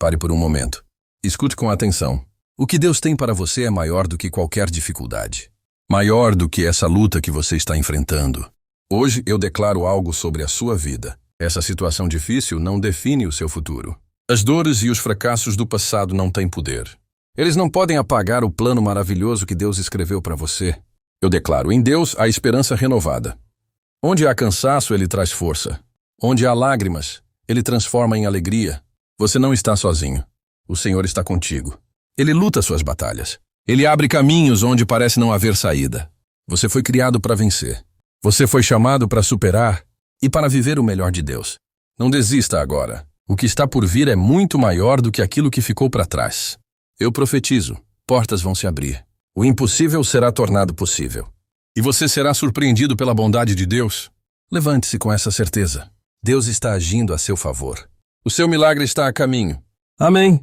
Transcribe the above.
Pare por um momento. Escute com atenção. O que Deus tem para você é maior do que qualquer dificuldade. Maior do que essa luta que você está enfrentando. Hoje eu declaro algo sobre a sua vida. Essa situação difícil não define o seu futuro. As dores e os fracassos do passado não têm poder. Eles não podem apagar o plano maravilhoso que Deus escreveu para você. Eu declaro, em Deus há esperança renovada. Onde há cansaço, Ele traz força. Onde há lágrimas, Ele transforma em alegria. Você não está sozinho. O Senhor está contigo. Ele luta suas batalhas. Ele abre caminhos onde parece não haver saída. Você foi criado para vencer. Você foi chamado para superar e para viver o melhor de Deus. Não desista agora. O que está por vir é muito maior do que aquilo que ficou para trás. Eu profetizo, portas vão se abrir. O impossível será tornado possível. E você será surpreendido pela bondade de Deus. Levante-se com essa certeza. Deus está agindo a seu favor. O seu milagre está a caminho. Amém.